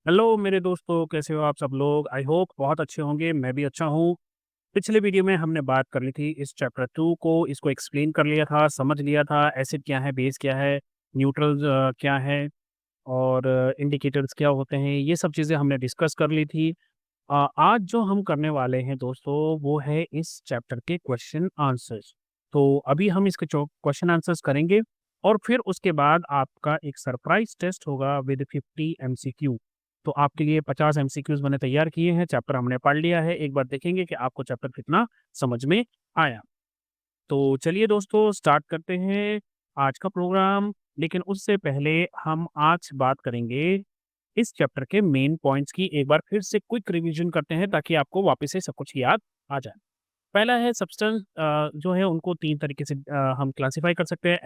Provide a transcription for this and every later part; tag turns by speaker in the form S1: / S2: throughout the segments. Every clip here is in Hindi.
S1: हेलो मेरे दोस्तों, कैसे हो आप सब लोग? आई होप बहुत अच्छे होंगे, मैं भी अच्छा हूँ। पिछले वीडियो में हमने बात कर ली थी इस चैप्टर 2 को, इसको एक्सप्लेन कर लिया था, समझ लिया था एसिड क्या है, बेस क्या है, न्यूट्रल्स क्या है और इंडिकेटर्स क्या होते हैं, ये सब चीज़ें हमने डिस्कस कर ली थी। आज जो हम करने वाले हैं दोस्तों, वो है इस चैप्टर के क्वेश्चन आंसर्स। तो अभी हम इसके जो क्वेश्चन आंसर्स करेंगे और फिर उसके बाद आपका एक सरप्राइज़ टेस्ट होगा विद 50 एमसीक्यू। तो आपके लिए 50 एमसीक्यूज़ मैंने तैयार किए हैं, चैप्टर हमने पढ़ लिया है, एक बार देखेंगे कि आपको चैप्टर कितना समझ में आया। तो चलिए दोस्तों स्टार्ट करते हैं आज का प्रोग्राम, लेकिन उससे पहले हम आज बात करेंगे इस चैप्टर के मेन पॉइंट्स की। एक बार फिर से क्विक रिवीजन करते हैं ताकि आपको वापस से सब कुछ याद आ जाए। पहला है सब्सटेंस, जो है उनको 3 तरीके से हम क्लासिफाई कर सकते हैं,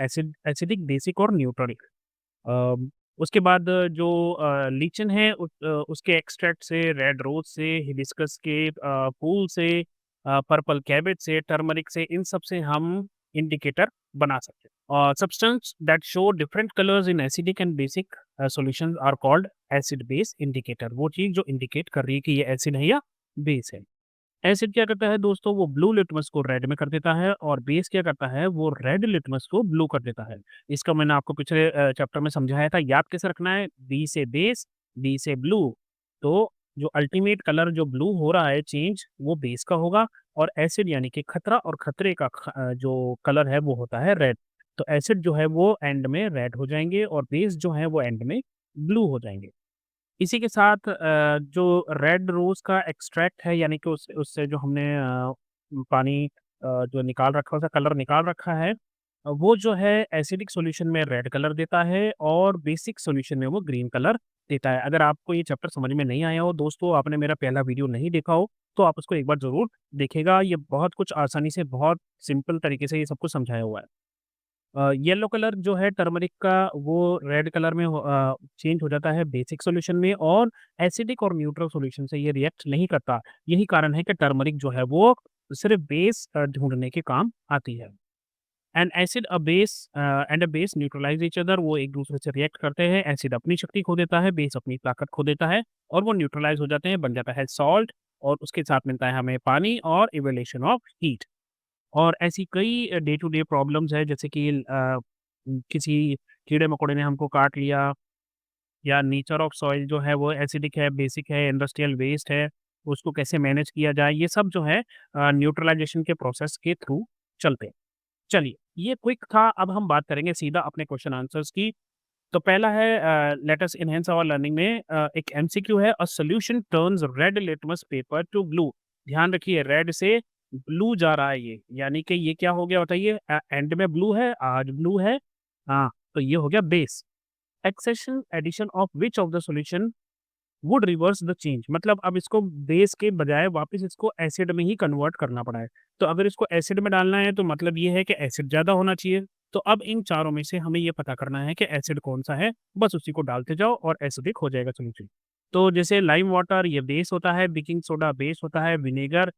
S1: एसिडिक, बेसिक और न्यूट्रल। अ, उसके बाद जो लीचेन है उसके एक्सट्रैक्ट से, रेड रोज़ से, हिबिस्कस के फूल से, पर्पल कैबेज से, टर्मरिक से, इन सब से हम इंडिकेटर बना सकते हैं। Substance that show different colours in acidic and basic solutions are called acid base indicator. वो चीज़ जो इंडिकेट कर रही है कि ये एसिड है या बेस है। एसिड क्या करता है दोस्तों, वो ब्लू लिटमस को रेड में कर देता है और बेस क्या करता है, वो रेड लिटमस को ब्लू कर देता है। इसका मैंने आपको पिछले चैप्टर में समझाया था, याद कैसे रखना है, बी से बेस, बी से ब्लू। तो जो अल्टीमेट कलर जो ब्लू हो रहा है चेंज, वो बेस का होगा और एसिड यानी कि खतरा और खतरे का जो कलर है वो होता है रेड। तो एसिड जो है वो एंड में रेड हो जाएँगे और बेस जो है वो एंड में ब्लू हो जाएँगे। इसी के साथ जो रेड रोज़ का एक्सट्रैक्ट है, यानी कि उस उससे जो हमने पानी जो निकाल रखा है, उसका कलर निकाल रखा है, वो जो है एसिडिक सॉल्यूशन में रेड कलर देता है और बेसिक सॉल्यूशन में वो ग्रीन कलर देता है। अगर आपको ये चैप्टर समझ में नहीं आया हो दोस्तों, आपने मेरा पहला वीडियो नहीं देखा हो, तो आप उसको एक बार ज़रूर देखिएगा। ये बहुत कुछ आसानी से, बहुत सिंपल तरीके से ये सब कुछ समझाया हुआ है। येलो कलर जो है टर्मरिक का, वो रेड कलर में चेंज हो जाता है बेसिक सॉल्यूशन में और एसिडिक और न्यूट्रल सॉल्यूशन से ये रिएक्ट नहीं करता। यही कारण है कि टर्मरिक जो है वो सिर्फ़ बेस ढूँढने के काम आती है। N acid a base and a base neutralise each other, वो एक-दूसरे से रिएक्ट करते हैं। एसिड अपनी शक्ति खो देता है, बेस अपनी ताकत खो देता है और वो न्यूट्रलाइज़ हो जाते हैं, बन जाता है सॉल्ट और उसके साथ मिलता है हमें पानी और इवैल्यूएशन ऑफ हीट। और ऐसी कई डे टू डे प्रॉब्लम्स हैं, जैसे कि किसी कीड़े-मकोड़े ने हमको काट लिया या नेचर ऑफ सॉइल जो है वो एसिडिक है, बेसिक है, इंडस्ट्रियल वेस्ट है, उसको कैसे मैनेज किया जाए, ये सब जो है न्यूट्रलाइज़ेशन के प्रोसेस के थ्रू चलते हैं। चलिए, ये क्विक था, अब हम बात करेंगे सीधा अपने क्वेश्चन आंसर्स की। तो पहला है let us enhance our learning में एक एमसीक्यू है, a solution turns red litmus paper to blue. ध्यान रखिए, रेड से ब्लू जा रहा है ये, यानी कि ये क्या हो गया बताइए, एंड में ब्लू है, आज ब्लू है। हाँ, तो ये हो गया base. Accession addition of which of the solution would reverse the change, मतलब अब इसको बेस के बजाय वापस इसको एसिड में ही कन्वर्ट करना पड़ा है। तो अगर इसको एसिड में डालना है तो मतलब ये है कि एसिड ज़्यादा होना चाहिए। तो अब इन चारों में से हमें ये पता करना है कि एसिड कौन-सा है, बस उसी को डालते जाओ और एसिडिक हो जाएगा सॉल्यूशन। तो जैसे लाइम वाटर ये बेस होता है, बेकिंग सोडा बेस होता है, विनेगर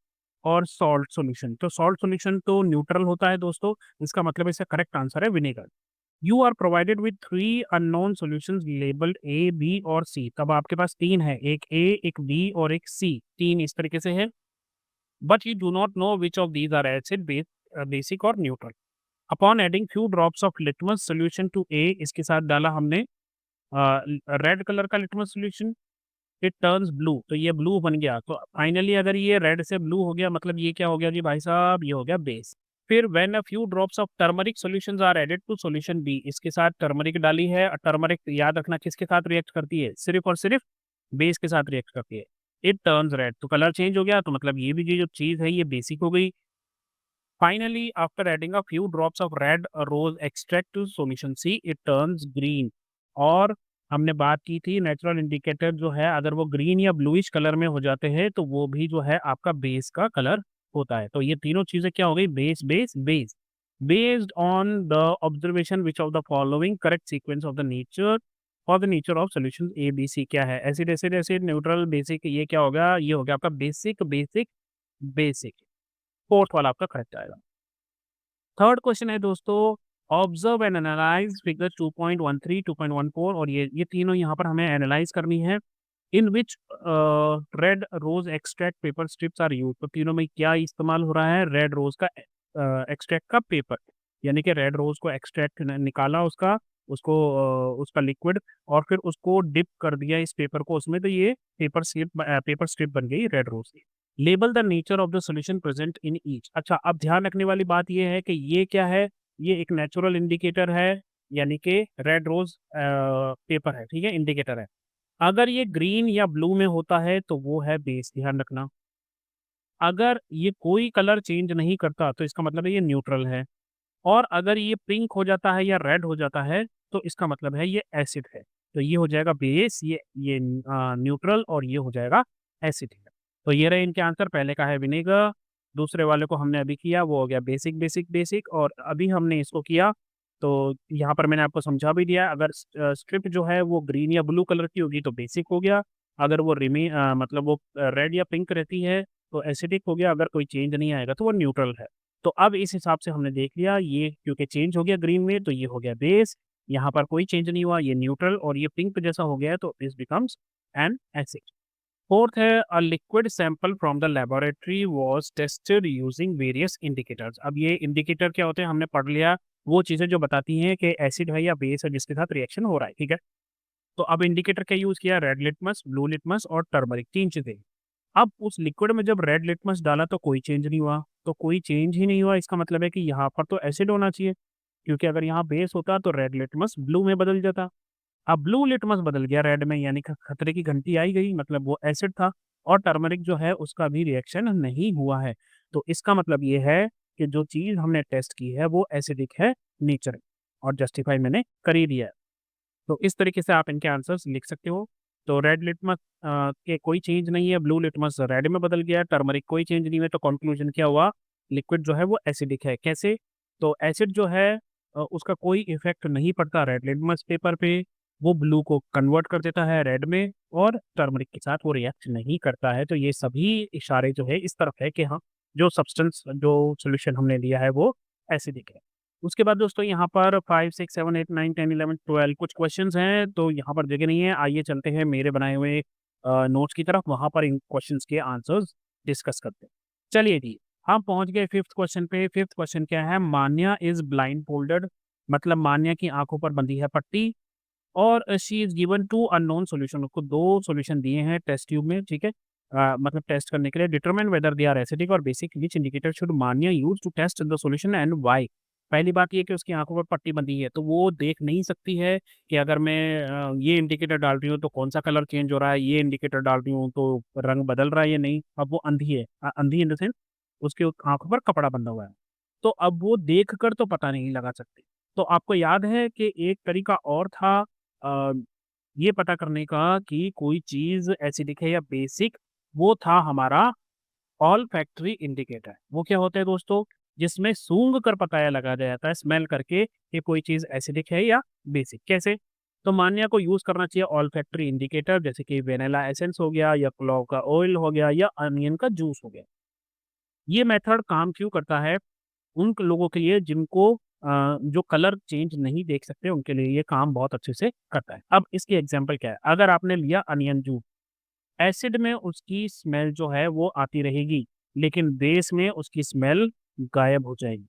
S1: और सॉल्ट सॉल्यूशन। तो सॉल्ट सॉल्यूशन तो न्यूट्रल होता है दोस्तों, इसका मतलब इसका करेक्ट आंसर है vinegar. You are provided with 3 unknown solutions labelled A, B और सी। तब आपके पास 3 है, एक ए, एक बी और एक सी। 3 इस तरीके से है, but you do not know which of these are acid, basic और neutral. Upon adding few drops of litmus solution to A, इसके साथ डाला हमने रेड कलर का litmus solution, it turns blue, तो ये ब्लू बन गया। तो फाइनली अगर ये रेड से ब्लू हो गया, मतलब ये क्या हो गया जी भाई साहब, ये हो गया बेस। फिर when a few drops of turmeric solutions are added to solution B, इसके साथ टर्मरिक डाली है और टर्मरिक याद रखना किसके साथ रिएक्ट करती है, सिर्फ और सिर्फ बेस के साथ रिएक्ट करती है। इट टर्न्स रेड, तो कलर चेंज हो गया, तो मतलब ये भी जो चीज़ है ये बेसिक हो गई। Finally after adding a few drops of red rose extract to solution C, it turns green. और हमने बात की थी नेचुरल इंडिकेटर जो है, अगर वो ग्रीन या ब्लूइश कलर में हो जाते हैं तो वो भी जो है आपका बेस का कलर होता है। तो ये तीनों चीजें क्या हो गई, base base base. Based on the observation which of the following correct sequence of the nature for the nature of solution A B C क्या है, acid acid acid, neutral basic, ये क्या होगा, ये हो गया आपका बेसिक बेसिक बेसिक। फोर्थ वाला आपका करेक्ट आएगा। थर्ड क्वेश्चन है दोस्तों, ऑब्जर्व एंड एनालाइज फिगर 2.13, 2.14, और ये तीनों यहाँ पर हमें एनालाइज करनी है। In which red rose extract paper strips are use. तो तीनों में क्या इस्तेमाल हो रहा है? रेड रोज का एक्सट्रैक्ट का पेपर, यानी कि रेड रोज को एक्सट्रैक्ट निकाला उसका, उसको उसका लिक्विड, और फिर उसको डिप कर दिया इस पेपर को उसमें, तो ये पेपर स्ट्रिप बन गई रेड रोज की। Label the nature of the solution present in each. अच्छा, अब ध्यान रखने वाली बात ये है कि ये क्या है? ये एक नेचुरल इंडिकेटर है, यानी कि रेड रोज पेपर है, ठीक है, इंडिकेटर है। अगर ये ग्रीन या ब्लू में होता है तो वो है बेस, ध्यान रखना। अगर ये कोई कलर चेंज नहीं करता तो इसका मतलब है ये न्यूट्रल है। और अगर ये पिंक हो जाता है या रेड हो जाता है तो इसका मतलब है ये एसिड है। तो ये हो जाएगा बेस, ये न्यूट्रल, और ये हो जाएगा एसिड। तो ये रहे इनके आंसर। पहले का है विनेगर, दूसरे वाले को हमने अभी किया, वो हो गया बेसिक बेसिक बेसिक, और अभी हमने इसको किया। तो यहाँ पर मैंने आपको समझा भी दिया, अगर स्ट्रिप जो है वो ग्रीन या ब्लू कलर की होगी तो बेसिक हो गया, अगर वो मतलब वो रेड या पिंक रहती है तो एसिडिक हो गया, अगर कोई चेंज नहीं आएगा तो वो न्यूट्रल है। तो अब इस हिसाब से हमने देख लिया, ये क्योंकि चेंज हो गया ग्रीन में तो ये हो गया बेस, यहाँ पर कोई चेंज नहीं हुआ, ये न्यूट्रल, और ये पिंक जैसा हो गया है तो this becomes an acid. Fourth है, a liquid sample from the laboratory was tested using various indicators. अब ये इंडिकेटर क्या होते हैं हमने पढ़ लिया, वो चीज़ें जो बताती हैं कि एसिड है या बेस है जिसके साथ रिएक्शन हो रहा है, ठीक है। तो अब इंडिकेटर क्या यूज़ किया? रेड लिटमस, ब्लू लिटमस और टर्मरिक, 3 चीज़ें। अब उस लिक्विड में जब रेड लिटमस डाला तो कोई चेंज नहीं हुआ, तो कोई चेंज ही नहीं हुआ, इसका मतलब है कि यहाँ पर तो एसिड होना चाहिए, क्योंकि अगर यहाँ बेस होता तो रेड लिटमस ब्लू में बदल जाता। अब ब्लू लिटमस बदल गया रेड में, यानी खतरे की घंटी आई गई, मतलब वो एसिड था। और टर्मरिक जो है उसका भी रिएक्शन नहीं हुआ है। तो इसका मतलब ये है कि जो चीज़ हमने टेस्ट की है वो एसिडिक है नेचर में, और जस्टिफाई मैंने कर ही दिया है। तो इस तरीके से आप इनके आंसर्स लिख सकते हो। तो रेड लिटमस के कोई चेंज नहीं है, ब्लू लिटमस रेड में बदल गया, टर्मरिक कोई चेंज नहीं है, तो कंक्लूजन क्या हुआ? लिक्विड जो है वो एसिडिक है। कैसे? तो एसिड जो है उसका कोई इफेक्ट नहीं पड़ता रेड लिटमस पेपर पे, वो ब्लू को कन्वर्ट कर देता है रेड में, और टर्मरिक के साथ वो रिएक्ट नहीं करता है। तो ये सभी इशारे जो है इस तरफ है कि हाँ, जो सब्सटेंस जो सोल्यूशन हमने लिया है वो एसिडिक है। उसके बाद दोस्तों यहाँ पर 5, 6, 7, 8, 9, 10, 11, 12 कुछ क्वेश्चंस हैं, तो यहाँ पर जगह नहीं है। आइए चलते हैं मेरे बनाए हुए नोट्स की तरफ, वहाँ पर इन क्वेश्चंस के आंसर्स डिस्कस करते हैं। चलिए जी, हम पहुँच गए फिफ्थ क्वेश्चन पे। फिफ्थ क्वेश्चन क्या है? मान्या इज ब्लाइंड फोल्डेड, मतलब मान्या की आंखों पर बंधी है पट्टी, और she is given to unknown solution. उसको 2 सॉल्यूशन दिए हैं टेस्ट ट्यूब में, ठीक है। मतलब टेस्ट करने के लिए, determine whether they are acidic और basic, which indicator should Manya use to test the solution and why. पहली बात ये कि उसकी आंखों पर पट्टी बंधी है, तो वो देख नहीं सकती है कि अगर मैं ये इंडिकेटर डाल रही हूँ तो कौन सा कलर चेंज हो रहा है, ये इंडिकेटर डाल रही हूँ तो रंग बदल रहा है या नहीं। अब वो अंधी है, अंधी इन द सेंस उसके आंखों पर कपड़ा बंधा हुआ है, तो अब वो देख कर तो पता नहीं लगा सकती। तो आपको याद है कि एक तरीका और था अ, ये पता करने का कि कोई चीज़ एसिडिक है या बेसिक, वो था हमारा ऑल फैक्ट्री इंडिकेटर। वो क्या होता है दोस्तों? जिसमें सूंघ कर पता लगा जाता है, स्मेल करके, कि कोई चीज़ एसिडिक है या बेसिक। कैसे? तो मान्या को यूज़ करना चाहिए ऑल फैक्ट्री इंडिकेटर, जैसे कि वेनिला एसेंस हो गया, या क्लोव का ऑयल हो गया, या अनियन का जूस हो गया। ये मेथड काम क्यों करता है? उन लोगों के लिए जिनको जो कलर चेंज नहीं देख सकते, उनके लिए ये काम बहुत अच्छे से करता है। अब इसकी एग्जांपल क्या है? अगर आपने लिया अनियन जूस, एसिड में उसकी स्मेल जो है वो आती रहेगी, लेकिन बेस में उसकी स्मेल गायब हो जाएगी।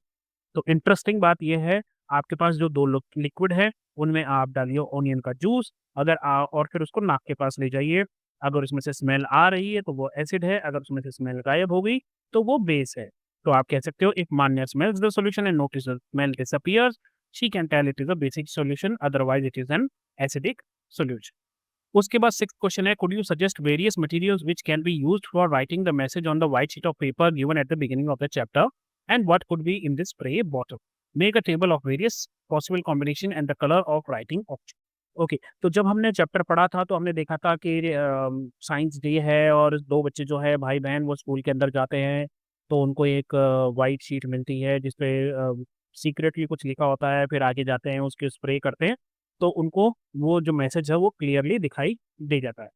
S1: तो इंटरेस्टिंग बात ये है, आपके पास जो 2 लिक्विड है, उनमें आप डालिए ऑनियन का जूस, अगर और फिर उसको नाक के पास ले जाइए। अगर उसमें से स्मेल आ रही है तो वो एसिड है, अगर उसमें से स्मेल गायब हो गई तो वो बेस है। तो आप कह सकते हो, if Manya smells the solution and notice the smell disappears, she can tell it is a basic solution, otherwise it is an acidic solution. उसके बाद सिक्स्थ क्वेश्चन है, could you suggest various materials which can be used for writing the message on the white sheet of paper given at the beginning of the chapter, and what could be in this spray bottle. Make a table of various possible combination and the colour of writing option. Okay, तो जब हमने चैप्टर पढ़ा था तो हमने देखा था कि साइंस डे है, और 2 बच्चे जो है भाई बहन वो स्कूल के अंदर जाते हैं, तो उनको एक वाइट शीट मिलती है जिसपे सीक्रेटली कुछ लिखा होता है, फिर आगे जाते हैं उसके स्प्रे करते हैं, तो उनको वो जो मैसेज है वो क्लियरली दिखाई दे जाता है।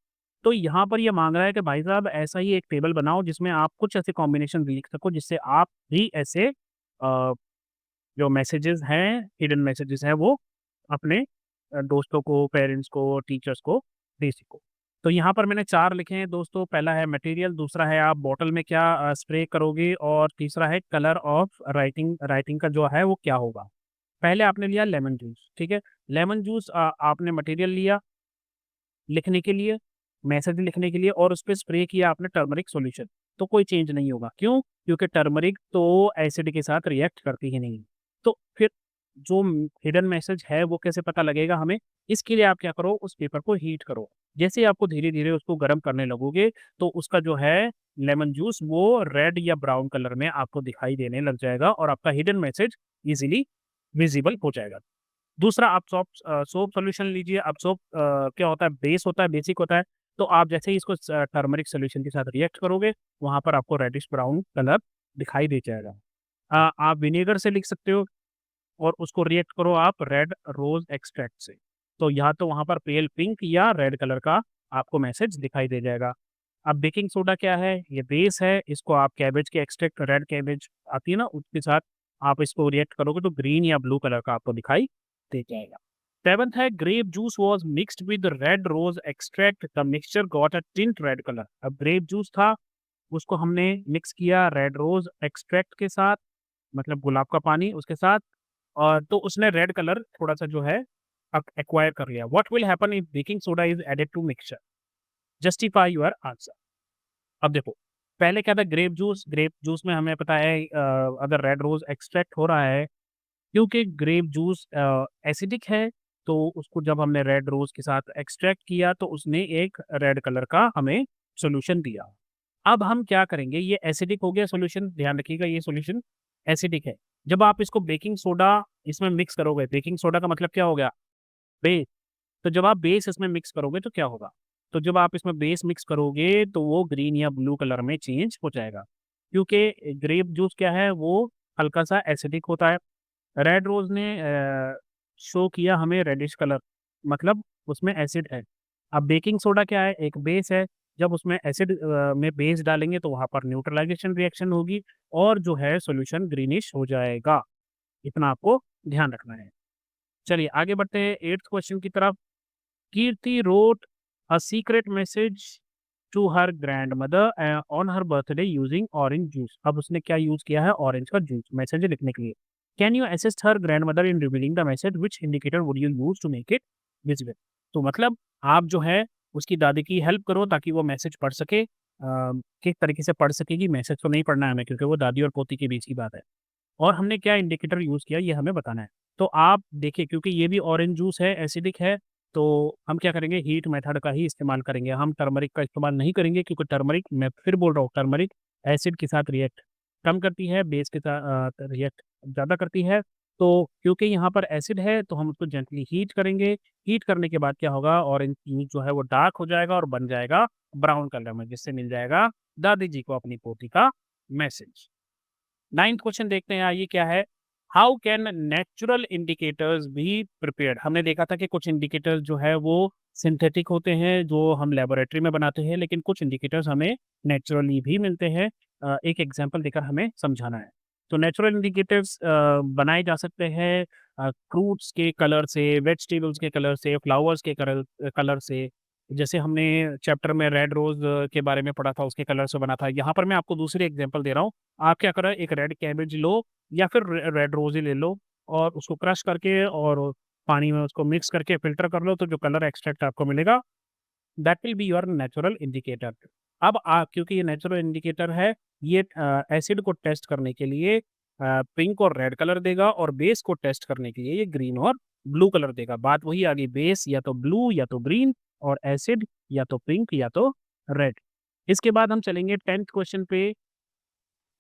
S1: तो यहाँ पर ये माँग रहा है कि भाई साहब ऐसा ही एक टेबल बनाओ जिसमें आप कुछ ऐसे कॉम्बिनेशन लिख सको जिससे आप भी ऐसे जो मैसेजेस हैं, हिडन मैसेजेस हैं, वो अपने दोस्तों को, पेरेंट्स को, टीचर्स को दे सको। तो यहाँ पर मैंने 4 लिखे हैं दोस्तों। पहला है मटेरियल, दूसरा है आप बॉटल में क्या स्प्रे करोगे, और तीसरा है कलर ऑफ राइटिंग, राइटिंग का जो है वो क्या होगा। पहले आपने लिया लेमन जूस, ठीक है। लेमन जूस आपने मटेरियल लिया लिखने के लिए, मैसेज लिखने के लिए, और उस पे स्प्रे किया आपने टर्मरिक सॉल्यूशन, तो कोई चेंज नहीं होगा। क्यों? क्योंकि टर्मरिक तो एसिड के साथ रिएक्ट करती ही नहीं। तो फिर जो हिडन मैसेज है वो कैसे पता लगेगा हमें? इसके लिए आप क्या करो, उस पेपर को हीट करो। जैसे ही आपको धीरे-धीरे उसको गर्म करने लगोगे, तो उसका जो है लेमन जूस वो रेड या ब्राउन कलर में आपको दिखाई देने लग जाएगा, और आपका हिडन मैसेज ईज़िली विज़िबल हो जाएगा। दूसरा, आप सोप सॉल्यूशन लीजिए। अब सोप क्या होता है, बेस होता है, बेसिक होता है। तो आप जैसे ही इसको टर्मरिक सॉल्यूशन के साथ रिएक्ट करोगे, वहाँ पर आपको रेडिश ब्राउन कलर दिखाई दे जाएगा। आप विनेगर से लिख सकते हो, और उसको रिएक्ट करो आप रेड रोज़ एक्सट्रैक्ट से। तो या तो वहाँ पर पेल पिंक या रेड कलर का आपको मैसेज दिखाई दे जाएगा। अब बेकिंग सोडा क्या है? ये बेस है, इसको आप कैबेज के एक्सट्रैक्ट, रेड कैबेज आती है ना, उसके साथ आप इसको रिएक्ट करोगे तो ग्रीन या ब्लू कलर का आपको दिखाई दे जाएगा। 7th है grape juice was mixed with red rose extract, the mixture got a tint red colour. अब ग्रेप जूस था, उसको हमने मिक्स किया रेड रोज़ एक्सट्रैक्ट के साथ, मतलब गुलाब का पानी उसके साथ, और तो उसने रेड कलर थोड़ा-सा जो है एक्वायर कर लिया। What will happen if baking soda is added to mixture? Justify your answer. अब देखो, पहले क्या था, ग्रेप जूस में हमें पता है अगर रेड रोज़ एक्सट्रैक्ट हो रहा है, क्योंकि ग्रेप जूस एसिडिक है, तो उसको जब हमने रेड रोज़ के साथ एक्सट्रैक्ट किया तो उसने एक रेड कलर का हमें सॉल्यूशन दिया। अब हम क्या करेंगे, ये एसिडिक हो गया सॉल्यूशन, ध्यान रखिएगा ये सॉल्यूशन एसिडिक है। जब आप इसको बेकिंग सोडा इसमें मिक्स करोगे, बेकिंग सोडा का मतलब क्या हो गया? बेस। तो जब आप बेस इसमें मिक्स करोगे तो क्या होगा? तो जब आप इसमें बेस मिक्स करोगे तो वो ग्रीन या ब्लू कलर में चेंज हो जाएगा। क्योंकि ग्रेप जूस क्या है, वो हल्का-सा एसिडिक होता है। रेड रोज़ ने शो किया हमें रेडिश कलर, मतलब उसमें एसिड है। अब बेकिंग सोडा क्या है? एक बेस है। जब उसमें एसिड में बेस डालेंगे तो वहाँ पर न्यूट्रलाइज़ेशन रिएक्शन होगी, और जो है सॉल्यूशन ग्रीनिश हो जाएगा। इतना आपको ध्यान रखना है। चलिए आगे बढ़ते हैं 8th क्वेश्चन की तरफ। Kirti wrote a secret message to her grandmother on her birthday using orange juice. अब उसने क्या यूज़ किया है? ऑरेंज का जूस मैसेज लिखने के लिए। Can you assist her grandmother in revealing the message, which indicator would you use to make it visible? तो मतलब आप जो है उसकी दादी की हेल्प करो ताकि वो मैसेज पढ़ सके। किस तरीके से पढ़ सकेगी? मैसेज तो नहीं पढ़ना है हमें, क्योंकि वो दादी और पोती के बीच की बात है। और हमने क्या इंडिकेटर यूज़ किया ये हमें बताना है। तो आप देखिए, क्योंकि ये भी ऑरेंज जूस है, एसिडिक है, तो हम क्या करेंगे, हीट मेथड का ही इस्तेमाल करेंगे। हम टर्मरिक का इस्तेमाल नहीं करेंगे, क्योंकि टर्मरिक, मैं फिर बोल रहा हूँ, टर्मरिक एसिड के साथ रिएक्ट कम करती है, बेस के साथ रिएक्ट ज़्यादा करती है। तो क्योंकि यहाँ पर एसिड है तो हम उसको जेंटली हीट करेंगे। हीट करने के बाद क्या होगा, ऑरेंज जूस जो है वो डार्क हो जाएगा और बन जाएगा ब्राउन कलर में, जिससे मिल जाएगा दादी जी को अपनी पोती का मैसेज। 9th क्वेश्चन देखते हैं, ये क्या है? How can natural indicators be prepared? हमने देखा था कि कुछ इंडिकेटर्स जो है वो सिंथेटिक होते हैं, जो हम लेबोरेटरी में बनाते हैं, लेकिन कुछ इंडिकेटर्स हमें नेचुरली भी मिलते हैं। एक एग्जांपल देकर हमें समझाना है। तो नेचुरल इंडिकेटर्स बनाए जा सकते हैं फ्रूट्स के कलर से, वेजिटेबल्स के कलर से, फ्लावर्स के कलर कलर से। जैसे हमने चैप्टर में रेड रोज के बारे में पढ़ा था, उसके कलर से बना था। यहाँ पर मैं आपको दूसरी एग्जांपल दे रहा हूँ। आप क्या करो, एक रेड कैबेज लो या फिर रेड रोज़ ही ले लो, और उसको क्रश करके और पानी में उसको मिक्स करके फ़िल्टर कर लो, तो जो कलर एक्सट्रैक्ट आपको मिलेगा, that will be your natural indicator. अब क्योंकि ये नेचुरल इंडिकेटर है, ये एसिड को टेस्ट करने के लिए पिंक और रेड कलर देगा, और बेस को टेस्ट करने के लिए ये ग्रीन और ब्लू कलर देगा। बात वही आ गई, बेस या तो ब्लू या तो ग्रीन, और एसिड या तो पिंक या तो रेड। इसके बाद हम चलेंगे 10th क्वेश्चन पे।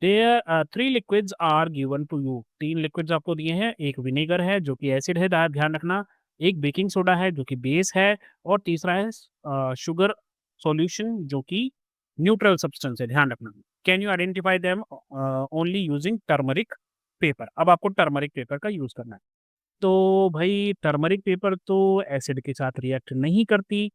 S1: There 3 liquids are given to you. 3 liquids आपको दिए हैं। एक विनेगर है जो कि एसिड है, ध्यान रखना। एक बेकिंग सोडा है जो कि बेस है, और तीसरा है शुगर सॉल्यूशन जो कि न्यूट्रल सब्सटेंस है, ध्यान रखना। Can you identify them only using turmeric paper? अब आपको टर्मरिक पेपर का यूज़ करना है। तो भई टर्मरिक पेपर तो एसिड के साथ रिएक्ट नहीं करती,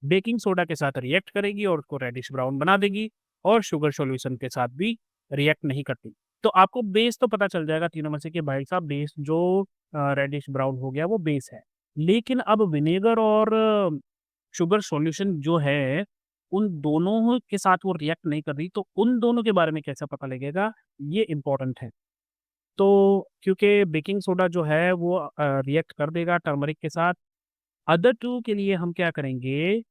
S1: बेकिंग सोडा के साथ रिएक्ट करेगी और उसको रेडिश ब्राउन बना देगी, और शुगर सॉल्यूशन के साथ भी रिएक्ट नहीं करती। तो आपको बेस तो पता चल जाएगा तीनों में से कि भाई साहब बेस जो रेडिश ब्राउन हो गया वो बेस है। लेकिन अब विनेगर और शुगर सॉल्यूशन जो है, उन दोनों के साथ वो रिएक्ट नहीं कर रही, तो उन दोनों के बारे में कैसे पता लगेगा, ये इम्पोर्टेंट है। तो क्योंकि बेकिंग सोडा जो है वो रिएक्ट कर देगा टर्मरिक के साथ, अदर 2 के लिए हम क्या करेंगे,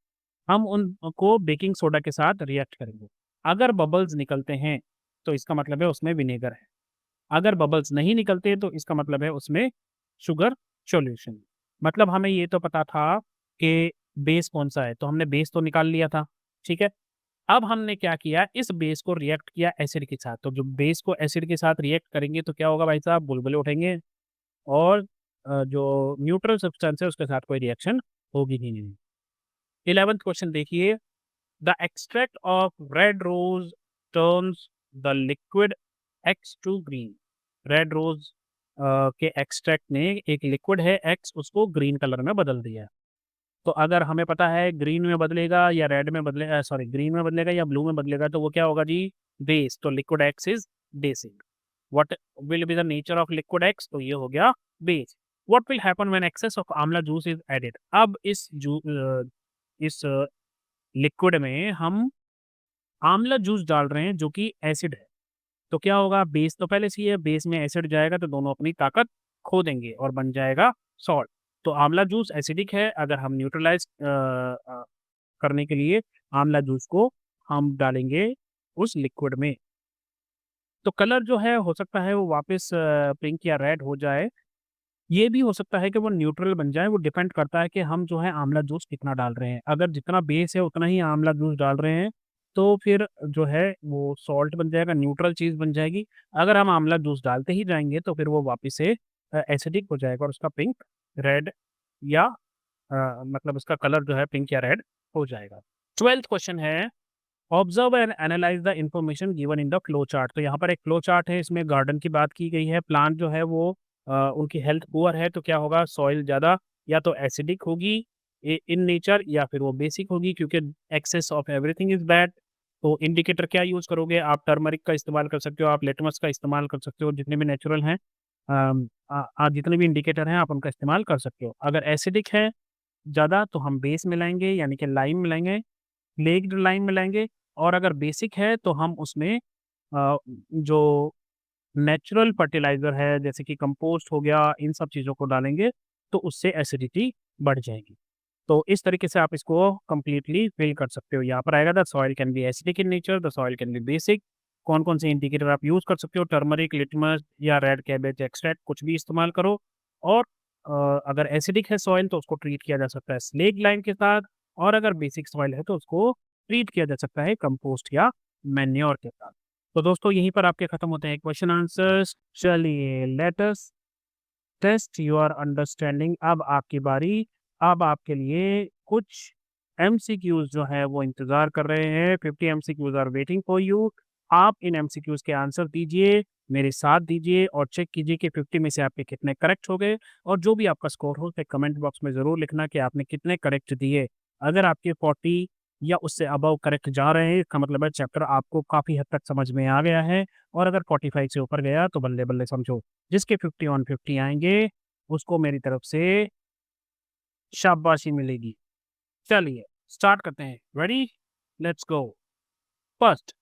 S1: हम उनको बेकिंग सोडा के साथ रिएक्ट करेंगे। अगर बबल्स निकलते हैं, तो इसका मतलब है उसमें विनेगर है। अगर बबल्स नहीं निकलते तो इसका मतलब है उसमें शुगर सॉल्यूशन। मतलब हमें ये तो पता था कि बेस कौन-सा है, तो हमने बेस तो निकाल लिया था, ठीक है? अब हमने क्या किया, इस बेस को रिएक्ट किया एसिड के साथ, तो जो बेस को एसिड के साथ रिएक्ट करेंगे तो क्या होगा भाई साहब, बुलबुले उठेंगे और जो न्यूट्रल सब्सटेंस है उसके साथ कोई रिएक्शन होगी ही नहीं। 11th क्वेश्चन देखिए, the extract of red rose turns the liquid X to green. Red rose के एक्सट्रैक्ट ने एक लिक्विड है एक्स, उसको ग्रीन कलर में बदल दिया। तो अगर हमें पता है ग्रीन में बदलेगा या रेड में बदलेगा, सॉरी ग्रीन में बदलेगा या ब्लू में बदलेगा, तो वो क्या होगा जी, बेस। तो liquid X is basic. What will be the nature of liquid X, तो ये हो गया base. What will happen when excess of amla juice is added. अब इस लिक्विड में हम आंवला जूस डाल रहे हैं जो कि एसिड है, तो क्या होगा, बेस तो पहले से ही है, बेस में एसिड जाएगा तो दोनों अपनी ताकत खो देंगे और बन जाएगा सॉल्ट। तो आंवला जूस एसिडिक है, अगर हम न्यूट्रलाइज करने के लिए आंवला जूस को हम डालेंगे उस लिक्विड में, तो कलर जो है हो सकता है वो वापस पिंक या रेड हो जाए। ये भी हो सकता है कि वो न्यूट्रल बन जाए, वो डिपेंड करता है कि हम जो है आंवला जूस कितना डाल रहे हैं। अगर जितना बेस है उतना ही आंवला जूस डाल रहे हैं, तो फिर जो है वो सॉल्ट बन जाएगा, न्यूट्रल चीज़ बन जाएगी। अगर हम आंवला जूस डालते ही जाएँगे तो फिर वो वापस से एसिडिक हो जाएगा और उसका पिंक, रेड या मतलब उसका कलर जो है पिंक या रेड हो जाएगा। 12th क्वेश्चन है, observe and analyse the information given in the flow chart. तो यहाँ पर एक फ्लो चार्ट है, इसमें गार्डन की बात की गई है। प्लांट जो है वो उनकी हेल्थ पुअर है, तो क्या होगा, सॉइल ज़्यादा या तो एसिडिक होगी इन नेचर या फिर वो बेसिक होगी, क्योंकि excess of everything is bad. तो इंडिकेटर क्या यूज़ करोगे आप, टर्मरिक का इस्तेमाल कर सकते हो, आप लिटमस का इस्तेमाल कर सकते हो, जितने भी नेचुरल हैं जितने भी इंडिकेटर हैं आप उनका इस्तेमाल कर सकते हो। अगर एसिडिक है ज़्यादा तो हम बेस मिलाएँगे यानी कि लाइम मिलाएँगे, फ्लेक्ड लाइम मिलाएँगे, और अगर बेसिक है तो हम उसमें जो नेचुरल फर्टिलाइज़र है जैसे कि कंपोस्ट हो गया, इन सब चीज़ों को डालेंगे तो उससे एसिडिटी बढ़ जाएगी। तो इस तरीके से आप इसको कंप्लीटली फ़िल कर सकते हो। यहाँ पर आएगा the soil can be acidic in nature, the soil can be basic. कौन-कौन से इंडिकेटर आप यूज़ कर सकते हो, टर्मरिक, लिटमस या रेड कैबेज एक्सट्रैक्ट, कुछ भी इस्तेमाल करो। और अगर एसिडिक है सॉइल तो उसको ट्रीट किया जा सकता है स्लेग लाइम के साथ, और अगर बेसिक सॉइल है तो उसको ट्रीट किया जा सकता है कंपोस्ट या मैन्योर के साथ। तो दोस्तों यहीं पर आपके खत्म होते हैं क्वेश्चन आंसर्स। चलिए let us test your understanding. अब आपकी बारी। अब आपके लिए कुछ एमसीक्यूज जो है वो इंतजार कर रहे हैं। 50 MCQs are waiting for you. आप इन एमसीक्यूज के आंसर दीजिए, मेरे साथ दीजिए और चेक कीजिए कि 50 में से आपके कितने करेक्ट हो गए। और जो भी आपका स्कोर हो, कमेंट बॉक्स में ज़रूर लिखना कि आपने कितने करेक्ट दिए। अगर आपके 40 या उससे अबव करेक्ट जा रहे हैं, इसका मतलब है चैप्टर आपको काफ़ी हद तक समझ में आ गया है। और अगर 45 से ऊपर गया तो बल्ले-बल्ले समझो। जिसके 50 ऑन 50 आएँगे, उसको मेरी तरफ से शाबाशी मिलेगी। चलिए, स्टार्ट करते हैं। Ready? Let's go. First,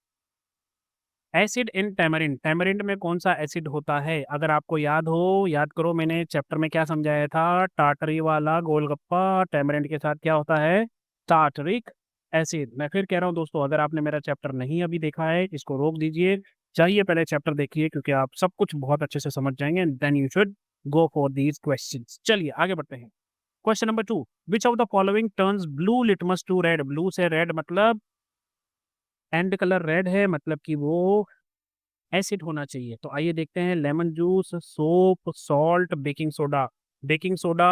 S1: acid in tamarind. Tamarind में कौन-सा एसिड होता है? अगर आपको याद हो, याद करो मैंने चैप्टर में क्या समझाया था? टाटरी वाला गोलगप्पा टैमरिंड के साथ क्या होता है? Tartaric acid. मैं फिर कह रहा हूँ दोस्तों, अगर आपने मेरा चैप्टर नहीं अभी देखा है, इसको रोक दीजिए। जाइए पहले चैप्टर देखिए, क्योंकि आप सब कुछ बहुत अच्छे से समझ जाएँगे and then you should go for these questions. चलिए आगे बढ़ते हैं। Question number 2, which of the following turns blue litmus to red? Blue से रेड मतलब एंड कलर रेड है, मतलब कि वो एसिड होना चाहिए। तो आइए देखते हैं, lemon juice, soap, salt, baking soda. Baking soda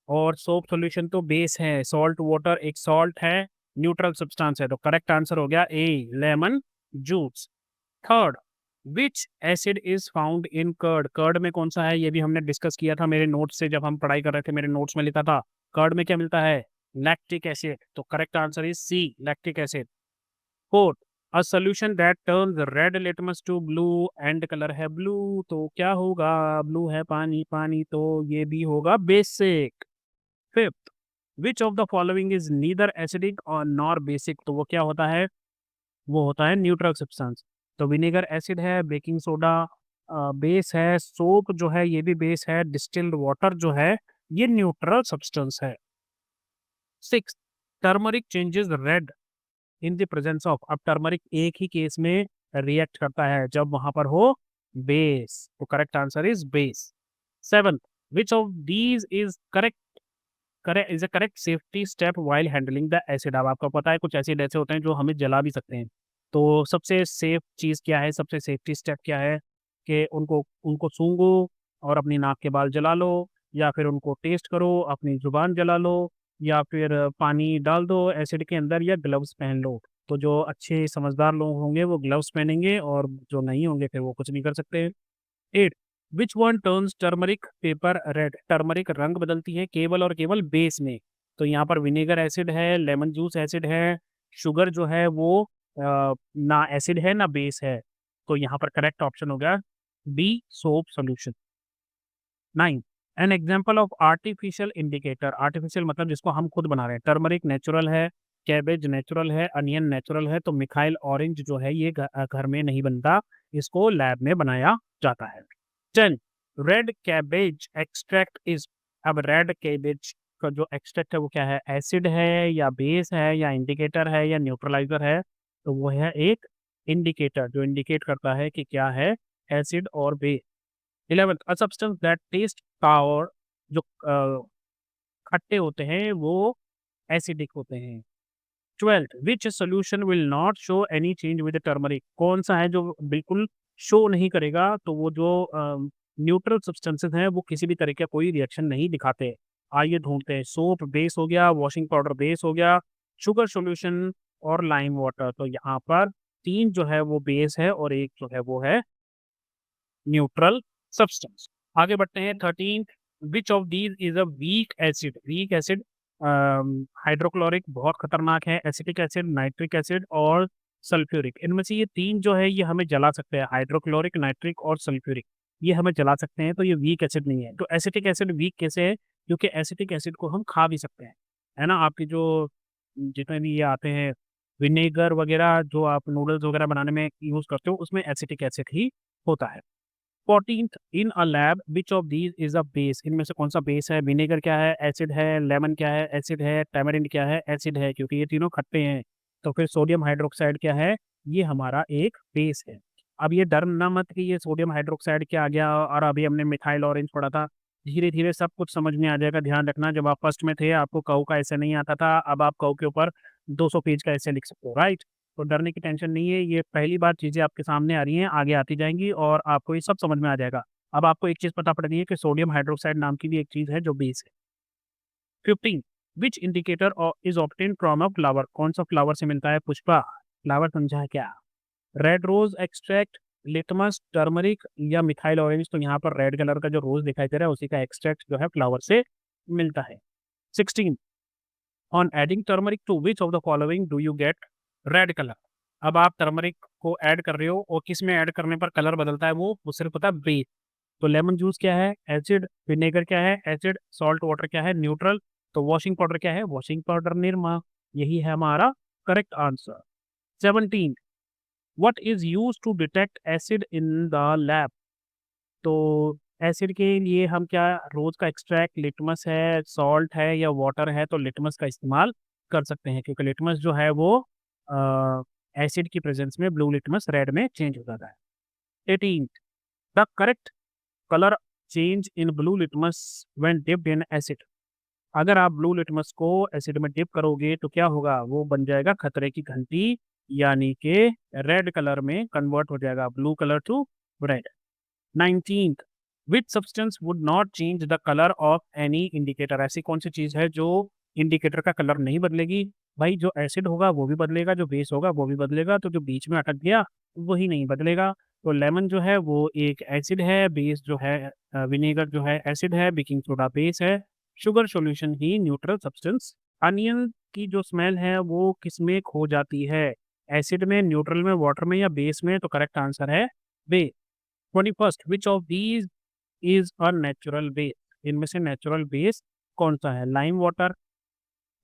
S1: और सोप सॉल्यूशन तो बेस है, सॉल्ट वाटर एक सॉल्ट है, न्यूट्रल सब्सटेंस है, तो करेक्ट आंसर हो गया A, lemon juice. Third, which acid is found in curd? Curd में कौन सा है, ये भी हमने डिस्कस किया था मेरे नोट्स से, जब हम पढ़ाई कर रहे थे मेरे नोट्स में लिखा था। कर्ड में क्या मिलता है? Lactic acid. तो correct answer is C, lactic acid. Fourth, a solution that turns red litmus to blue and colour है ब्लू, तो क्या होगा? ब्लू है पानी, पानी तो ये भी होगा basic. Fifth, which of the following is neither acidic और नॉर बेसिक, तो वो क्या होता है, वो होता है न्यूट्रल सब्सटेंस। तो विनेगर एसिड है, बेकिंग सोडा बेस है, सोप जो है ये भी बेस है, डिस्टिल्ड वाटर जो है ये न्यूट्रल सब्सटेंस है। 6, turmeric changes red in the presence of, अब टर्मरिक एक ही केस में रिएक्ट करता है जब वहां पर हो बेस, तो correct answer is base. 7, which of these is correct, correct is a correct safety step while handling the acid. अब आपको पता है कुछ एसिड ऐसे होते हैं जो हमें जला भी सकते हैं, तो सबसे सेफ चीज़ क्या है, सबसे सेफ्टी स्टेप क्या है कि उनको उनको सूंघो और अपनी नाक के बाल जला लो, या फिर उनको टेस्ट करो अपनी जुबान जला लो, या फिर पानी डाल दो एसिड के अंदर, या ग्लव्स पहन लो। तो जो अच्छे समझदार लोग होंगे वो ग्लव्स पहनेंगे, और जो नहीं होंगे फिर वो कुछ नहीं कर सकते। 8, which one turns turmeric paper red, turmeric रंग बदलती है केवल और केवल बेस में। तो यहाँ पर विनेगर एसिड है, लेमन जूस एसिड है, शुगर जो है वो ना एसिड है ना बेस है, तो यहाँ पर करेक्ट ऑप्शन हो गया B, soap solution. 9, an example of artificial indicator, artificial मतलब जिसको हम खुद बना रहे हैं, टर्मरिक नेचुरल है, कैबेज नेचुरल है, अनियन नेचुरल है, तो मिखाइल ऑरेंज जो है ये घर में नहीं बनता, इसको लैब में बनाया जाता है। 10, रेड कैबेज एक्सट्रैक्ट इज, अब रेड कैबेज का जो एक्सट्रैक्ट है वो क्या है, एसिड है या बेस है या इंडिकेटर है या न्यूट्रलाइजर है, तो वो है एक इंडिकेटर जो इंडिकेट करता है कि क्या है, एसिड और base. 11, a substance that taste sour, जो खट्टे होते हैं वो एसिडिक होते हैं। 12, which solution will not show any change with turmeric, कौन सा है जो बिल्कुल शो नहीं करेगा, तो वो जो न्यूट्रल सब्सटेंसेस हैं वो किसी भी तरह का कोई रिएक्शन नहीं दिखाते। आइए ढूंढते हैं, सोप बेस हो गया, वॉशिंग पाउडर बेस हो गया, शुगर सॉल्यूशन और लाइम वाटर, तो यहाँ पर तीन जो है वो बेस है और एक जो है वो है न्यूट्रल सब्सटेंस। आगे बढ़ते हैं 13, विच of these is a weak acid, weak acid hydrochloric बहुत खतरनाक है, एसिटिक एसिड, नाइट्रिक एसिड और सल्फ्यूरिक, इनमें से ये तीन जो है ये हमें जला सकते हैं, हाइड्रोक्लोरिक, नाइट्रिक और सल्फ्यूरिक, ये हमें जला सकते हैं, तो ये वीक एसिड नहीं है। तो एसिटिक एसिड वीक कैसे है, क्योंकि एसिटिक एसिड को हम खा भी सकते हैं, है ना, आपकी जो जितने भी ये आते हैं विनेगर वगैरह जो आप नूडल्स वगैरह बनाने में यूज करते हो उसमें एसिटिक एसिड ही होता है। 14th, in a lab which of these is a base, इनमें से कौन सा बेस है, विनेगर क्या है, एसिड है, लेमन क्या है, एसिड है, टैमरिंड क्या है, एसिड है, क्योंकि ये तीनों खट्टे हैं, तो फिर सोडियम हाइड्रोक्साइड क्या है, ये हमारा एक बेस है। अब ये डर ना मत कि ये सोडियम हाइड्रोक्साइड क्या आ गया, और अभी हमने मिथाइल ऑरेंज पढ़ा था, धीरे धीरे सब कुछ समझ में आ जाएगा। ध्यान रखना जब आप फर्स्ट में थे आपको कऊ का ऐसे नहीं आता था, अब आप कऊ के ऊपर 200 पेज का ऐसे लिख सकते हो, राइट। तो डरने की टेंशन नहीं है, ये पहली बार चीज़ें आपके सामने आ रही हैं, आगे आती जाएंगी और आपको ये सब समझ में आ जाएगा। अब आपको एक चीज़ पता पड़नी है कि सोडियम हाइड्रोक्साइड नाम की भी एक चीज़ है जो बेस है। 15, which indicator is obtain from a flower, कौन सा फ्लावर से मिलता है, पुष्पा फ्लावर समझा है क्या, red rose extract, litmus, turmeric या मिथाइल ऑरेंज, तो यहाँ पर रेड कलर का जो रोज दिखाई दे रहा है उसी का एक्सट्रैक्ट जो है फ्लावर से मिलता है। 16, on adding turmeric to which of the following do you get red colour, अब आप टर्मरिक को ऐड कर रहे हो और किस में ऐड करने पर कलर बदलता है, वो सिर्फ पता है बेस। तो लेमन जूस क्या है, एसिड, विनेगर क्या है, एसिड, सॉल्ट वाटर क्या है, न्यूट्रल, तो वॉशिंग पाउडर क्या है, वॉशिंग पाउडर निरमा, यही है हमारा correct answer. 17, what is use to detect acid in the lab, तो एसिड के लिए हम क्या, रोज का एक्सट्रैक्ट, लिटमस है, सॉल्ट है या वाटर है, तो लिटमस का इस्तेमाल कर सकते हैं, क्योंकि लिटमस जो है वो एसिड की प्रेजेंस में ब्लू लिटमस रेड में चेंज हो जाता है। 18, the correct colour change in blue litmus when dipped in acid, अगर आप ब्लू लिटमस को एसिड में डिप करोगे तो क्या होगा, वो बन जाएगा खतरे की घंटी, यानी कि रेड कलर में कन्वर्ट हो जाएगा, blue colour to red. 19th, which substance would not change the colour of any indicator, ऐसी कौन सी चीज है जो इंडिकेटर का कलर नहीं बदलेगी, भाई जो एसिड होगा वो भी बदलेगा, जो बेस होगा वो भी बदलेगा, तो जो बीच में अटक गया वही नहीं बदलेगा। तो लेमन जो है वो एक एसिड है, बेस जो है विनेगर जो है एसिड है, बेकिंग सोडा बेस है, शुगर सॉल्यूशन ही न्यूट्रल सब्सटेंस। अनियन की जो स्मेल है वो किसमें खो जाती है, एसिड में, न्यूट्रल में, वाटर में या बेस में, तो करेक्ट आंसर है base. 21st, which of these is a natural base, इनमें से नेचुरल बेस कौन सा है, लाइम वाटर,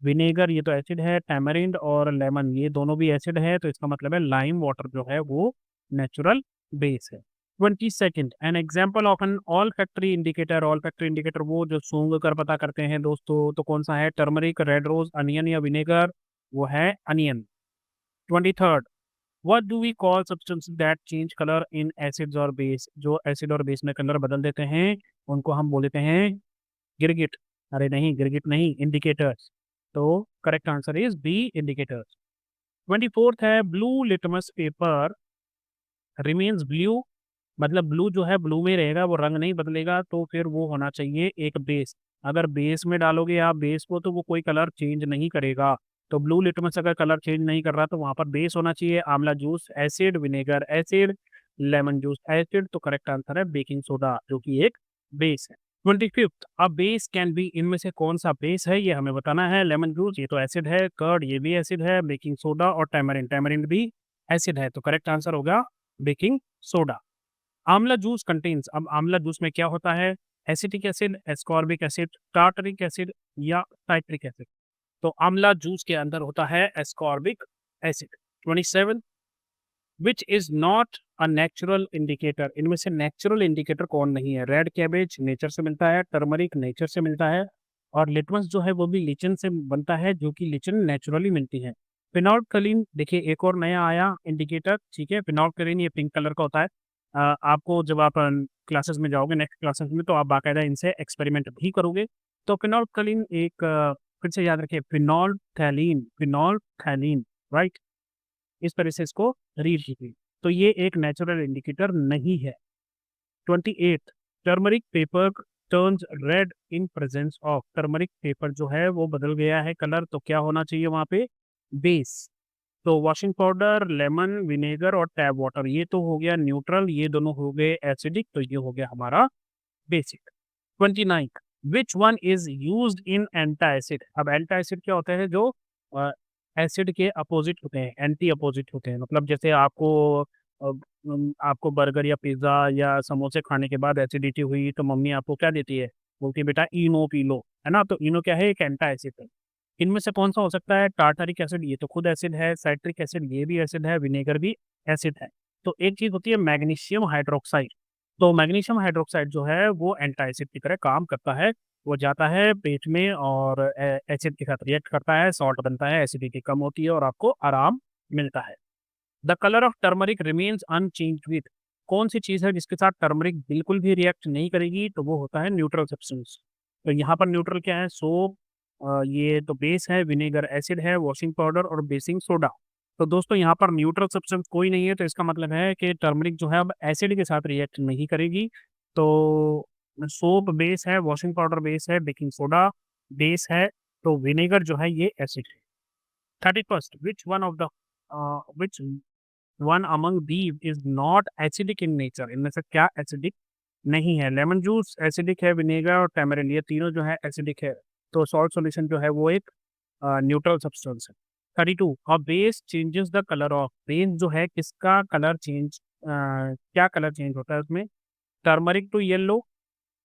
S1: विनेगर ये तो एसिड है, टैमरिंड और लेमन ये दोनों भी एसिड है, तो इसका मतलब है लाइम वाटर जो है वो नेचुरल बेस है। 22nd, an example of an olfactory indicator. Olfactory indicator वो जो सूंघ कर पता करते हैं दोस्तों, तो कौन सा है? टर्मरिक, रेड रोज, अनियन या विनेगर? वो है onion. 23rd, what do we call substance that change colour in acids और बेस? जो एसिड और बेस में कलर बदल देते हैं उनको हम बोल देते हैं गिरगिट। अरे नहीं, गिरगिट नहीं, इंडिकेटर्स। तो correct answer is B, indicators. 24th है, blue litmus paper remains blue. मतलब ब्लू जो है ब्लू में रहेगा, वो रंग नहीं बदलेगा, तो फिर वो होना चाहिए एक बेस। अगर बेस में डालोगे आप बेस को तो वो कोई कलर चेंज नहीं करेगा। तो ब्लू लिटमस अगर कलर चेंज नहीं कर रहा तो वहां पर बेस होना चाहिए। आंवला juice acid, vinegar acid, lemon juice acid, तो करेक्ट आंसर है बेकिंग सोडा जो कि एक बेस है। 25th, अब बेस कैन बी, इनमें से कौन सा बेस है ये हमें बताना है। लेमन जूस ये तो एसिड है, कर्ड ये भी एसिड है, बेकिंग सोडा और टैमरिंड, टैमरिंड भी एसिड है, तो करेक्ट आंसर होगा बेकिंग सोडा। आंवला जूस कंटेन्स, अब आंवला जूस में क्या होता है? Acetic acid, ascorbic acid, tartaric acid या साइट्रिक एसिड? तो आंवला जूस के अंदर होता है ascorbic acid. 27, which is not a natural indicator. इनमें से नेचुरल इंडिकेटर कौन नहीं है? रेड कैबेज नेचर से मिलता है, टर्मरिक नेचर से मिलता है, और लिटमस जो है वो भी लिचन से बनता है, जो कि लिचन नेचुरली मिलती है। फिनॉल्फथलीन देखिए एक और नया आया इंडिकेटर, ठीक है। फिनॉल्फथलीन ये पिंक कलर का होता है। आपको जब आप क्लासेस में जाओगे नेक्स्ट क्लासेस में तो आप बाकायदा इनसे एक्सपेरिमेंट भी करोगे। तो फिनॉल्फथलीन एक फिर से याद रखिए, फिनॉल्फथैलीन, फिनॉल्फथैलीन, राइट, इस तरह से इसको रीड कीजिए। तो ये एक नेचुरल इंडिकेटर नहीं है। 28, turmeric paper turns red in presence of. Turmeric paper जो है वो बदल गया है कलर, तो क्या होना चाहिए वहां पे? बेस। तो वॉशिंग पाउडर, लेमन, विनेगर और टैप वाटर ये तो हो गया न्यूट्रल, ये दोनों हो गए एसिडिक, तो ये हो गया हमारा basic. 29, which one is used in antacid. अब एंटा एसिड क्या होता है? जो एसिड के अपोजिट होते हैं, एंटी अपोजिट होते हैं। मतलब जैसे आपको बर्गर या पिज्ज़ा या समोसे खाने के बाद एसिडिटी हुई तो मम्मी आपको क्या देती है? बोलती है बेटा इनो पी लो, है ना। तो इनो क्या है? एक एंटा एसिड है। इनमें से कौन सा हो सकता है? टार्टारिक एसिड ये तो खुद एसिड है, साइट्रिक एसिड ये भी एसिड है, विनेगर भी एसिड है। तो एक चीज होती है मैग्नीशियम हाइड्रोक्साइड। तो मैग्नीशियम हाइड्रोक्साइड जो है वो एंटा एसिड की तरह काम करता है। वो जाता है पेट में और एसिड के साथ रिएक्ट करता है, सॉल्ट बनता है, एसिडिटी कम होती है और आपको आराम मिलता है। The colour of turmeric remains unchange with. कौन सी चीज है जिसके साथ टर्मरिक बिल्कुल भी रिएक्ट नहीं करेगी? तो वो होता है न्यूट्रल सब्सटेंस। तो यहाँ पर न्यूट्रल क्या है? सोप, ये तो बेस है, विनेगर एसिड है, वॉशिंग पाउडर और बेसिंग सोडा। तो दोस्तों यहाँ पर न्यूट्रल सब्सटेंस कोई नहीं है, तो इसका मतलब है कि टर्मरिक जो है अब एसिड के साथ रिएक्ट नहीं करेगी। तो सोप बेस है, वॉशिंग पाउडर बेस है, बेकिंग सोडा बेस है, तो विनेगर जो है ये एसिड है। 31st, which one of the which one among these is not acidic in nature. इनमें से क्या एसिडिक नहीं है? लेमन जूस एसिडिक है, विनेगर और टैमरिंड ये तीनों जो है एसिडिक है। तो सॉल्ट सॉल्यूशन जो है वो एक न्यूट्रल सब्सटेंस है। 32, a base changes the colour of. Base जो है किसका कलर चेंज, क्या कलर चेंज होता है उसमें? Turmeric to yellow,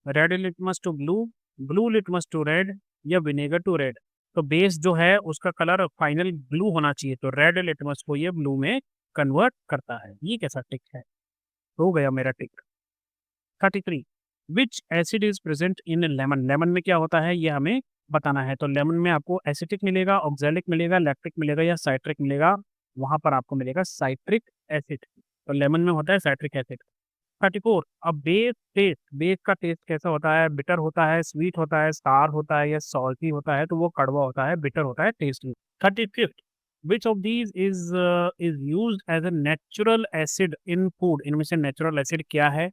S1: red litmus to blue, blue litmus to red या विनेगर टू रेड? तो बेस जो है उसका कलर फाइनल ब्लू होना चाहिए, तो रेड लिटमस को ये ब्लू में कन्वर्ट करता है। ये कैसा टिक है? हो गया मेरा टिक। 33, विच acid is present in lemon. Lemon में क्या होता है ये हमें बताना है। तो लेमन में आपको एसिटिक मिलेगा, ऑक्जेलिक मिलेगा, लैक्टिक मिलेगा या साइट्रिक मिलेगा? वहां पर आपको मिलेगा साइट्रिक एसिड। तो लेमन में होता है साइट्रिक एसिड। 34, अब बेस टेस्ट, बेस का टेस्ट कैसा होता है? बिटर होता है, स्वीट होता है, सार होता है या सॉल्टी होता है? तो वो कड़वा होता है, बिटर होता है टेस्ट में। 35th, which of these is used as a natural acid in food. इनमें से नेचुरल एसिड क्या है?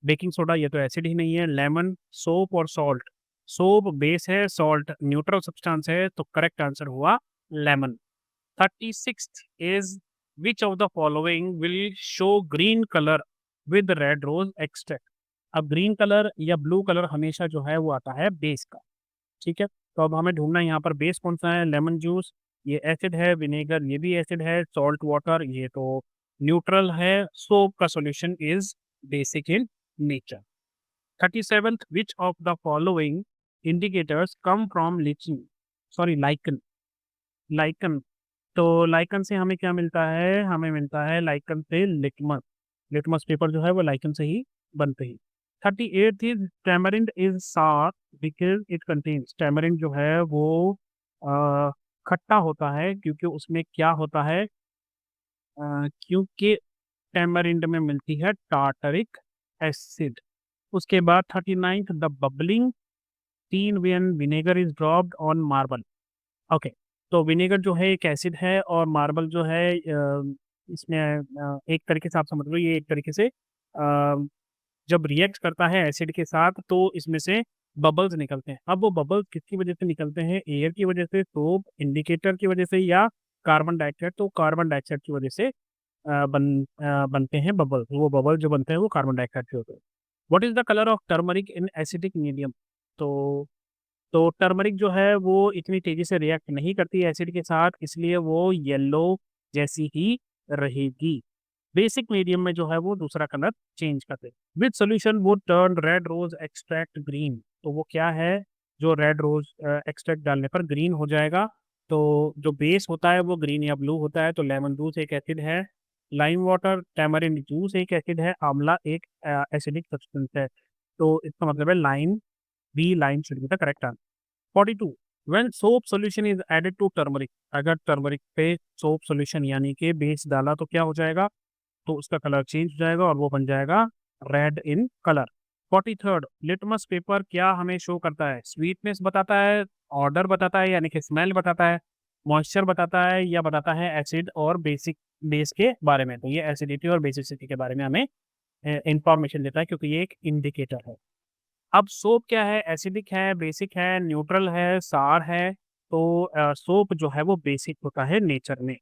S1: बेकिंग सोडा ये तो एसिड ही नहीं है, लेमन, सोप और सॉल्ट। सोप बेस है, सॉल्ट न्यूट्रल सब्सटेंस है, तो करेक्ट आंसर हुआ lemon. 36th is, which of the following will show green color with red rose extract। अब ग्रीन कलर या ब्लू कलर हमेशा जो है वो आता है बेस का, ठीक है। तो अब हमें ढूंढना है यहाँ पर बेस कौन सा है। लेमन जूस ये एसिड है, विनेगर ये भी एसिड है, सॉल्ट वाटर ये तो न्यूट्रल है, सोप का solution is basic in nature. 37th, which of the following indicators come from leaching. Sorry lichen, lichen. तो लाइकन से हमें क्या मिलता है, हमें मिलता है लाइकन से लिटमस। लिटमस पेपर जो है वो लाइकन से ही बनते ही। 38 इज टैमरिंड इज सार बिकॉज इट कंटेन्स, टैमरिंड जो है वो अ, खट्टा होता है क्योंकि उसमें क्या होता है, क्योंकि टैमरिंड में मिलती है टार्टरिक एसिड। उसके बाद 39th द बबलिंग तीन when vinegar is dropped on marble. Okay, तो विनेगर जो है एक एसिड है और मार्बल जो है इसमें एक तरीके से आप समझ लो, ये एक तरीके से जब रिएक्ट करता है एसिड के साथ तो इसमें से बबल्स निकलते हैं। अब वो बबल्स किसकी वजह से निकलते हैं, एयर की वजह से, सोप इंडिकेटर की वजह से, या कार्बन डाइऑक्साइड। तो कार्बन डाइऑक्साइड की वजह से बनते हैं बबल्स। वो बबल जो बनते हैं वो कार्बन डाइऑक्साइड से होते हैं। What is the colour of turmeric in acidic medium. तो तो टर्मरिक जो है वो इतनी तेजी से रिएक्ट नहीं करती एसिड के साथ, इसलिए वो येलो जैसी ही रहेगी। बेसिक मीडियम में जो है वो दूसरा कलर चेंज करते हैं। Which solution would turn red rose extract green. तो वो क्या है जो रेड रोज एक्सट्रैक्ट डालने पर ग्रीन हो जाएगा। तो जो बेस होता है वो ग्रीन या ब्लू होता है। तो लेमन जूस एक एसिड है, लाइम वाटर टैमरिंड जूस एक एसिड है, आंवला एक एसिडिक सब्सटेंस है। तो इसका मतलब है line, B line should be the correct answer. 42 when soap solution is added to turmeric, अगर टर्मरिक पे सोप सॉल्यूशन यानी कि बेस डाला तो क्या हो जाएगा, तो उसका कलर चेंज हो जाएगा और वो बन जाएगा red in colour. 43rd litmus paper क्या हमें शो करता है, स्वीटनेस बताता है, ऑर्डर बताता है यानी कि स्मेल बताता है, मॉइस्चर बताता है, या बताता है एसिड और बेसिक बेस के बारे में। तो ये एसिडिटी और बेसिसिटी के बारे में हमें इंफॉर्मेशन देता है क्योंकि ये एक इंडिकेटर है। अब सोप क्या है, एसिडिक है, बेसिक है, न्यूट्रल है, सार है। तो सोप जो है वो बेसिक होता है नेचर में।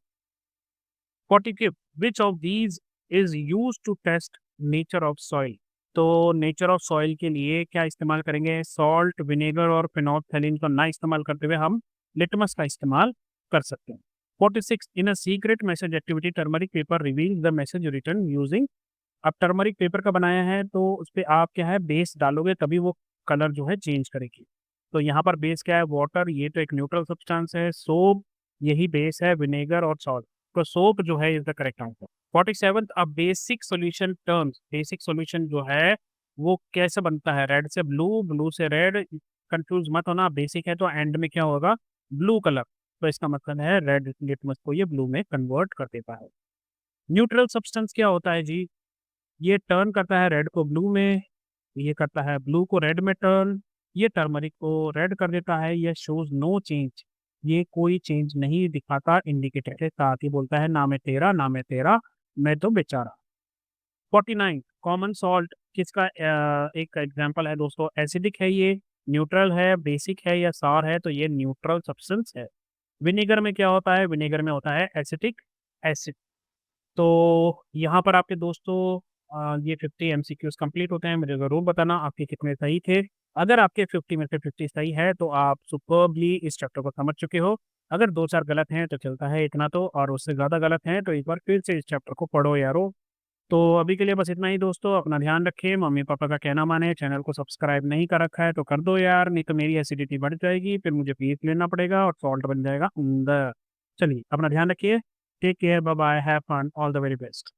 S1: 45 which of these is use to test nature of soil. तो नेचर ऑफ सॉइल के लिए क्या इस्तेमाल करेंगे, सॉल्ट, विनेगर और फिनोल्फथालीन को ना इस्तेमाल करते हुए हम लिटमस का इस्तेमाल कर सकते हैं। 46 in a secret message activity turmeric paper reveal the message written using. अब टर्मरिक पेपर का बनाया है तो उस पे आप क्या है बेस डालोगे तभी वो कलर जो है चेंज करेगी। तो यहाँ पर बेस क्या है, वाटर, ये तो एक न्यूट्रल सब्सटेंस है, सोप यही बेस है, विनेगर और सॉल्ट। तो सोप जो है इज द करेक्ट आंसर। 47 अब basic solution terms, basic solution जो है वो कैसे बनता है, रेड से ब्लू, ब्लू से रेड। कंफ्यूज मत होना, बेसिक है तो एंड में क्या होगा, ब्लू कलर। तो इसका मतलब है रेड लिटमस को ये ब्लू में कन्वर्ट कर देता है। न्यूट्रल सब्सटेंस क्या होता है जी, ये टर्न करता है रेड को ब्लू में, ये करता है ब्लू को रेड में टर्न, ये टर्मरिक को रेड कर देता है, ये शोज नो चेंज, ये कोई चेंज नहीं दिखाता इंडिकेटर के साथ, ही बोलता है ना मैं तेरा ना मैं तेरा, मैं तो बेचारा। 49 कॉमन सॉल्ट किसका एक एग्जांपल है दोस्तों, एसिडिक है ये, न्यूट्रल है, बेसिक है या सार है, तो ये न्यूट्रल सब्सटेंस है। विनेगर में क्या होता है, विनेगर में होता है एसिटिक एसिड। तो यहाँ पर आपके दोस्तों ये 50 MCQs कंप्लीट होते हैं। मुझे ज़रूर बताना आपके कितने सही थे। अगर आपके 50 में से 50 सही है तो आप सुपर्बली इस चैप्टर को समझ चुके हो। अगर दो चार गलत हैं तो चलता है इतना तो, और उससे ज़्यादा गलत हैं तो एक बार फिर से इस चैप्टर को पढ़ो यारो। तो अभी के लिए बस इतना ही दोस्तों, अपना ध्यान रखें, मम्मी पापा का कहना माने, चैनल को सब्सक्राइब नहीं कर रखा है तो कर दो यार, नहीं तो मेरी एसिडिटी बढ़ जाएगी, फिर मुझे फीस लेना पड़ेगा और सॉल्ट बन जाएगा अंदर। चलिए अपना ध्यान रखिए, take care, bye bye, have fun, all the very best.